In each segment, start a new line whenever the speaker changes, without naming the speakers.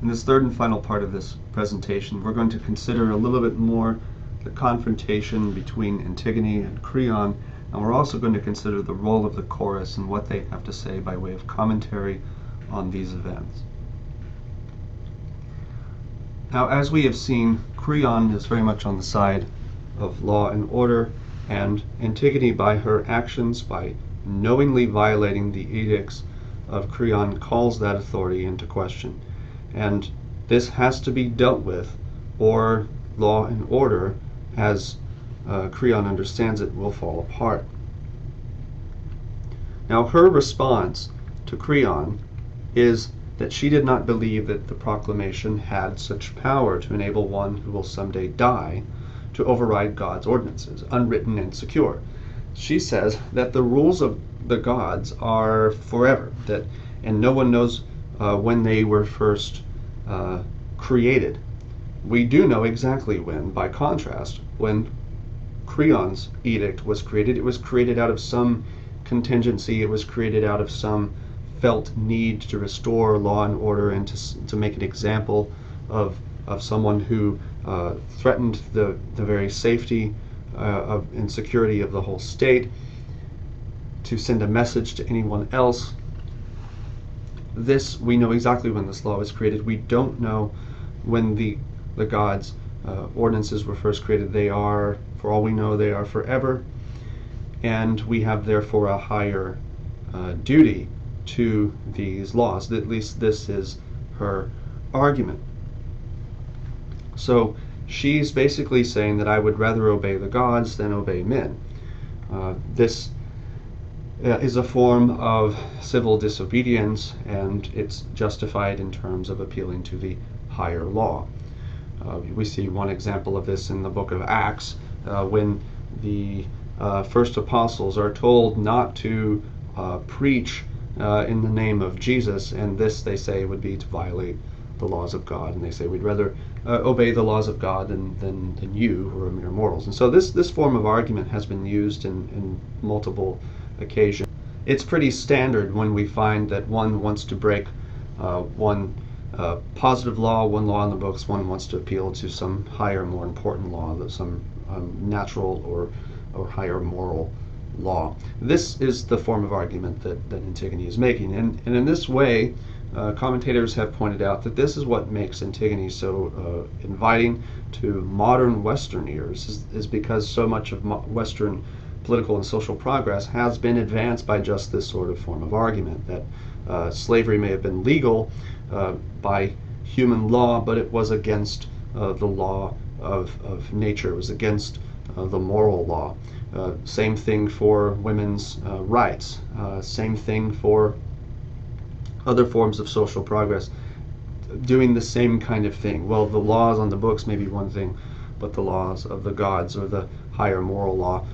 In this third and final part of this presentation, we're going to consider a little bit more the confrontation between Antigone and Creon, and we're also going to consider the role of the chorus and what they have to say by way of commentary on these events. Now, as we have seen, Creon is very much on the side of law and order, and Antigone, by her actions, by knowingly violating the edicts of Creon, calls that authority into question. And this has to be dealt with, or law and order, as Creon understands it, will fall apart. Now, her response to Creon is that she did not believe that the proclamation had such power to enable one who will someday die to override God's ordinances, unwritten and secure. She says that the rules of the gods are forever, and no one knows when they were first created. We do know exactly when. By contrast, when Creon's edict was created, it was created out of some contingency, it was created out of some felt need to restore law and order and to make an example of someone who threatened the very safety and security of the whole state, to send a message to anyone else. This, we know exactly when this law was created. We don't know when the gods' ordinances were first created. They are, for all we know, they are forever, and we have therefore a higher duty to these laws. At least this is her argument. So she's basically saying that I would rather obey the gods than obey men. This is a form of civil disobedience, and it's justified in terms of appealing to the higher law. We see one example of this in the book of Acts, when the first apostles are told not to preach in the name of Jesus, and this, they say, would be to violate the laws of God, and they say, we'd rather obey the laws of God than you, who are mere mortals. And so this form of argument has been used in multiple occasions. It's pretty standard when we find that one wants to break one positive law, one law in the books, one wants to appeal to some higher, more important law, some natural or higher moral law. This is the form of argument that Antigone is making, and in this way, commentators have pointed out that this is what makes Antigone so inviting to modern Western ears, is because so much of Western political and social progress has been advanced by just this sort of form of argument, that slavery may have been legal by human law, but it was against the law of nature. It was against the moral law. Same thing for women's rights. Same thing for other forms of social progress, doing the same kind of thing. Well, the laws on the books may be one thing, but the laws of the gods, or the higher moral law,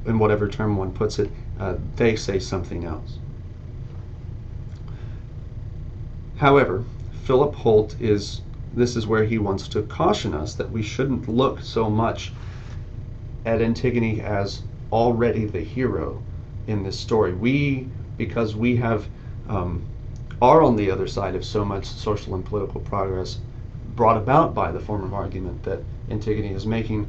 in whatever term one puts it, they say something else. However, Philip Holt this is where he wants to caution us that we shouldn't look so much at Antigone as already the hero in this story. Because we have are on the other side of so much social and political progress brought about by the form of argument that Antigone is making,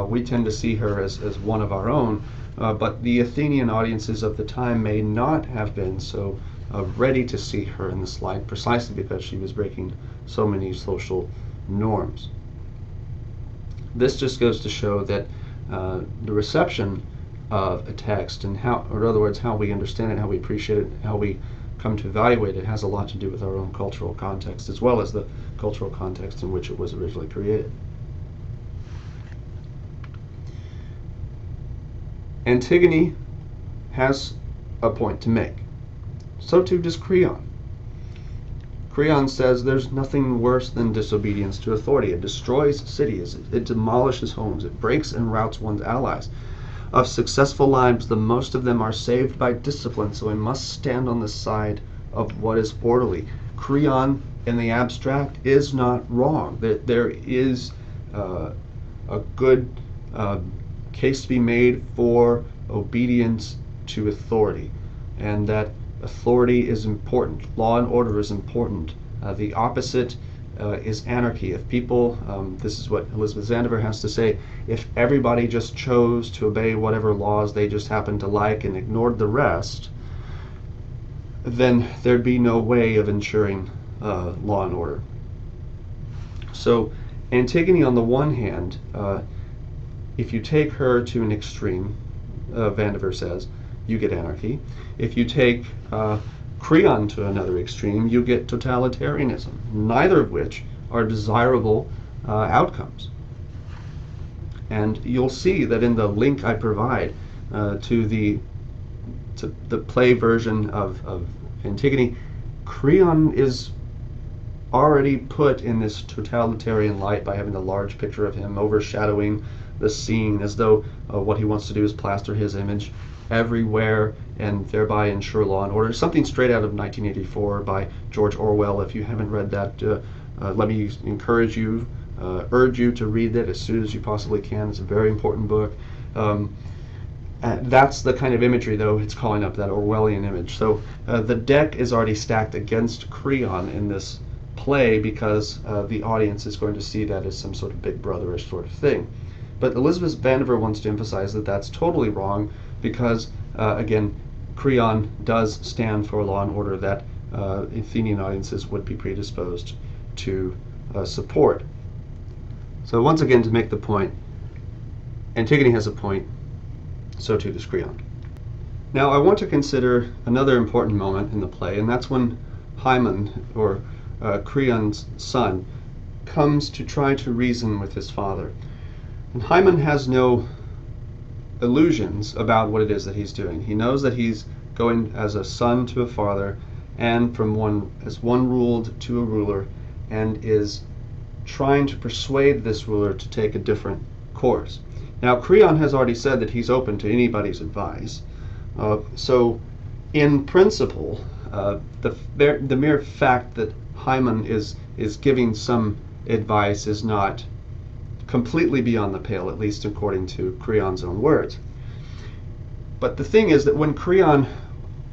we tend to see her as one of our own, but the Athenian audiences of the time may not have been so ready to see her in this light, precisely because she was breaking so many social norms. This just goes to show that the reception of a text, and how, or in other words, how we understand it, how we appreciate it, how we come to evaluate it, has a lot to do with our own cultural context, as well as the cultural context in which it was originally created. Antigone has a point to make. So too does Creon. Creon says there's nothing worse than disobedience to authority. It destroys cities, it demolishes homes, it breaks and routs one's allies. Of successful lives, the most of them are saved by discipline, so we must stand on the side of what is orderly. Creon, in the abstract, is not wrong. There is a good case to be made for obedience to authority, and that authority is important. Law and order is important The opposite is anarchy. If people, this is what Elizabeth Vandiver has to say, if everybody just chose to obey whatever laws they just happened to like and ignored the rest, then there'd be no way of ensuring law and order. So Antigone, on the one hand, if you take her to an extreme, Vandiver says, you get anarchy. If you take Creon to another extreme, you get totalitarianism, neither of which are desirable outcomes. And you'll see that in the link I provide to the play version of Antigone, Creon is already put in this totalitarian light by having a large picture of him overshadowing the scene, as though what he wants to do is plaster his image everywhere and thereby ensure law and order. Something straight out of 1984 by George Orwell. If you haven't read that, let me encourage you, urge you to read it as soon as you possibly can. It's a very important book. That's the kind of imagery, though, it's calling up, that Orwellian image. So the deck is already stacked against Creon in this play because the audience is going to see that as some sort of big brotherish sort of thing. But Elizabeth Vandiver wants to emphasize that that's totally wrong because, again, Creon does stand for law and order that Athenian audiences would be predisposed to support. So once again, to make the point, Antigone has a point, so too does Creon. Now I want to consider another important moment in the play, and that's when Hymen, or Creon's son, comes to try to reason with his father. And Hymen has no illusions about what it is that he's doing. He knows that he's going as a son to a father, and from one ruled to a ruler, and is trying to persuade this ruler to take a different course. Now, Creon has already said that he's open to anybody's advice. So, in principle, the mere fact that Hymen is giving some advice is not completely beyond the pale, at least according to Creon's own words. But the thing is that when Creon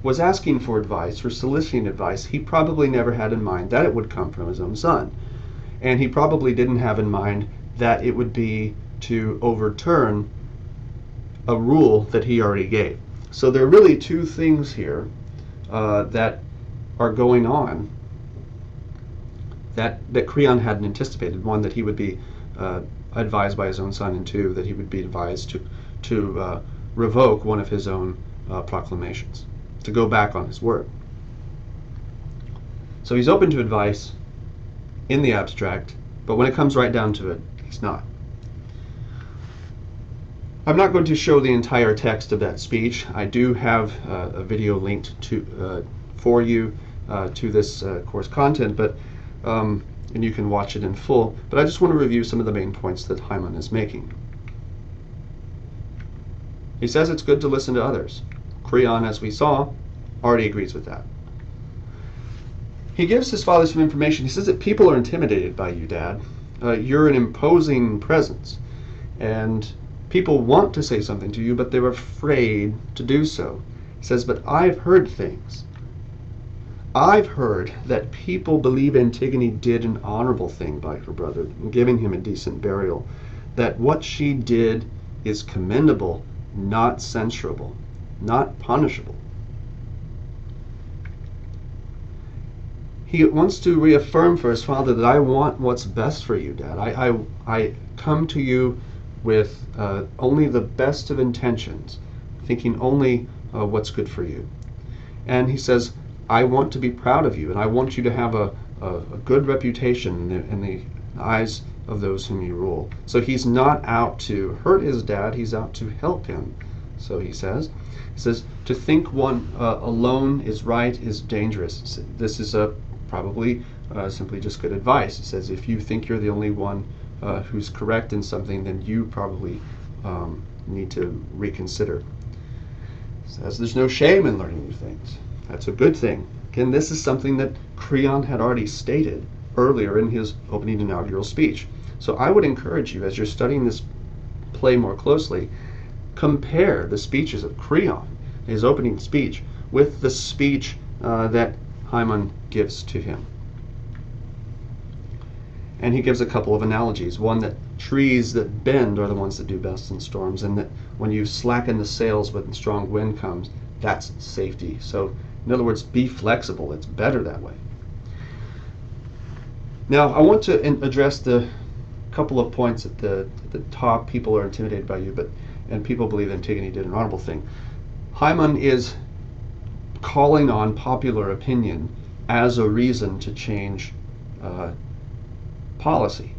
was asking for advice, or soliciting advice, he probably never had in mind that it would come from his own son. And he probably didn't have in mind that it would be to overturn a rule that he already gave. So there are really two things here that are going on that Creon hadn't anticipated. One, that he would be advised by his own son, and two, that he would be advised to revoke one of his own proclamations, to go back on his word. So he's open to advice in the abstract, but when it comes right down to it, he's not. I'm not going to show the entire text of that speech. I do have a video linked for you to this course content, but and you can watch it in full. But I just want to review some of the main points that Hymen is making. He says it's good to listen to others. Creon, as we saw, already agrees with that. He gives his father some information. He says that people are intimidated by you, Dad. You're an imposing presence, and people want to say something to you, but they're afraid to do so. He says, but I've heard things. I've heard that people believe Antigone did an honorable thing by her brother, giving him a decent burial, that what she did is commendable, not censurable, not punishable. He wants to reaffirm for his father that I want what's best for you, Dad. I come to you with only the best of intentions, thinking only what's good for you. And he says, I want to be proud of you, and I want you to have a good reputation in the eyes of those whom you rule. So he's not out to hurt his dad, he's out to help him, so he says. He says, to think one alone is right is dangerous. This is probably simply just good advice. He says, if you think you're the only one who's correct in something, then you probably need to reconsider. He says, there's no shame in learning new things. That's a good thing. Again, this is something that Creon had already stated earlier in his opening inaugural speech. So I would encourage you, as you're studying this play more closely, compare the speeches of Creon, his opening speech, with the speech that Hymen gives to him. And he gives a couple of analogies. One, that trees that bend are the ones that do best in storms, and that when you slacken the sails when strong wind comes, that's safety. So in other words, be flexible. It's better that way. Now I want to address the couple of points at the top. People are intimidated by you, and people believe Antigone did an honorable thing. Haemon is calling on popular opinion as a reason to change policy.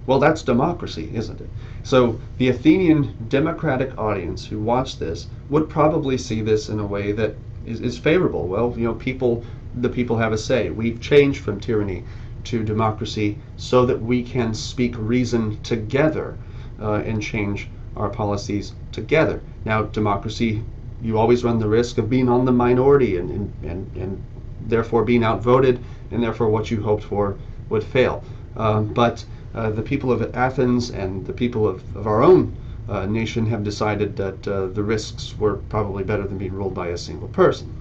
Well, that's democracy, isn't it? So the Athenian democratic audience who watched this would probably see this in a way that is favorable. Well, the people have a say. We've changed from tyranny to democracy so that we can speak reason together and change our policies together. Now, democracy, you always run the risk of being on the minority and therefore being outvoted, and therefore what you hoped for would fail. But the people of Athens and the people of our own nation have decided that the risks were probably better than being ruled by a single person.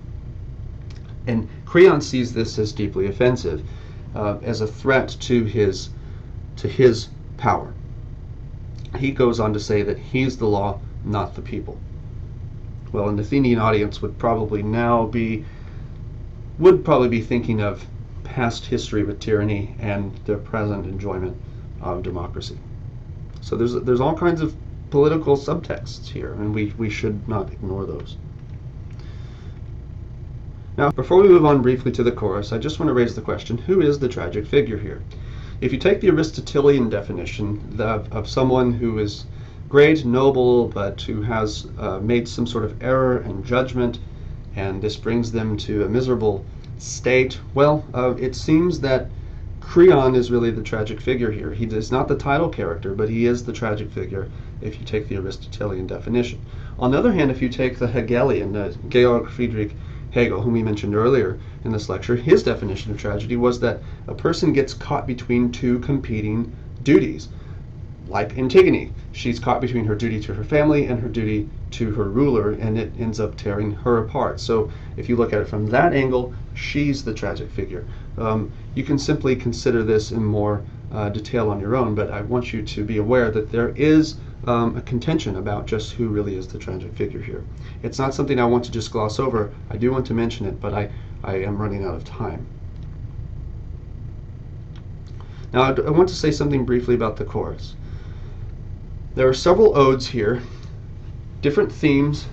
And Creon sees this as deeply offensive, as a threat to his power. He goes on to say that he's the law, not the people. Well, an Athenian audience would probably be thinking of past history with tyranny and their present enjoyment of democracy. So there's all kinds of political subtexts here, and we should not ignore those. Now, before we move on briefly to the chorus, I just want to raise the question, who is the tragic figure here? If you take the Aristotelian definition of someone who is great, noble, but who has made some sort of error in judgment, and this brings them to a miserable state, well, it seems that Creon is really the tragic figure here. He is not the title character, but he is the tragic figure if you take the Aristotelian definition. On the other hand, if you take the Hegelian, Georg Friedrich Hegel, whom we mentioned earlier in this lecture, his definition of tragedy was that a person gets caught between two competing duties. Like Antigone, she's caught between her duty to her family and her duty to her ruler, and it ends up tearing her apart. So if you look at it from that angle, she's the tragic figure. You can simply consider this in more detail on your own, but I want you to be aware that there is a contention about just who really is the tragic figure here. It's not something I want to just gloss over. I do want to mention it, but I am running out of time. Now I want to say something briefly about the chorus. There are several odes here, different themes,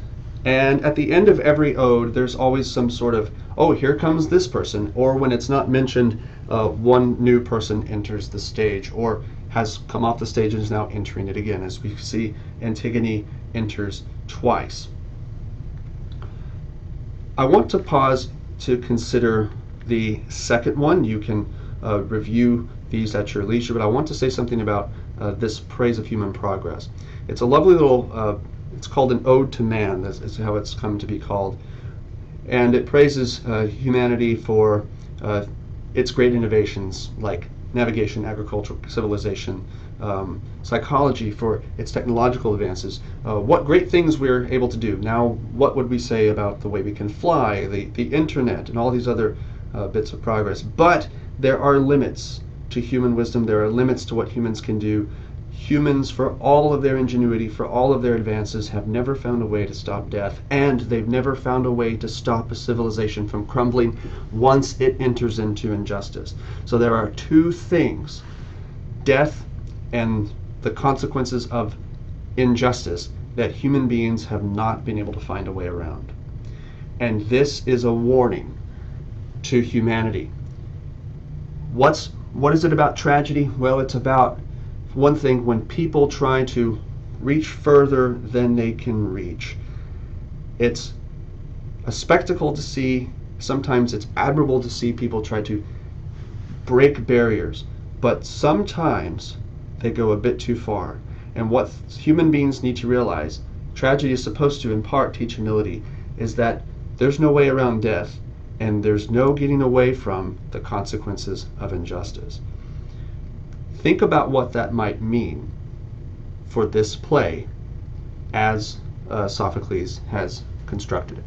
and at the end of every ode there's always some sort of, oh, here comes this person, or when it's not mentioned, one new person enters the stage, or has come off the stage and is now entering it again, as we see Antigone enters twice. I want to pause to consider the second one. You can review these at your leisure, but I want to say something about this praise of human progress. It's a lovely little, it's called an ode to man, that's how it's come to be called, and it praises humanity for its great innovations like navigation, agriculture, civilization, psychology for its technological advances. What great things we're able to do. Now, what would we say about the way we can fly, the internet, and all these other bits of progress? But there are limits to human wisdom. There are limits to what humans can do. Humans, for all of their ingenuity, for all of their advances, have never found a way to stop death, and they've never found a way to stop a civilization from crumbling once it enters into injustice. So there are two things, death and the consequences of injustice, that human beings have not been able to find a way around. And this is a warning to humanity. What is it about tragedy? Well, it's about, one thing, when people try to reach further than they can reach. It's a spectacle to see. Sometimes it's admirable to see people try to break barriers, but sometimes they go a bit too far. And what human beings need to realize, tragedy is supposed to in part teach humility, is that there's no way around death, and there's no getting away from the consequences of injustice. Think about what that might mean for this play as Sophocles has constructed it.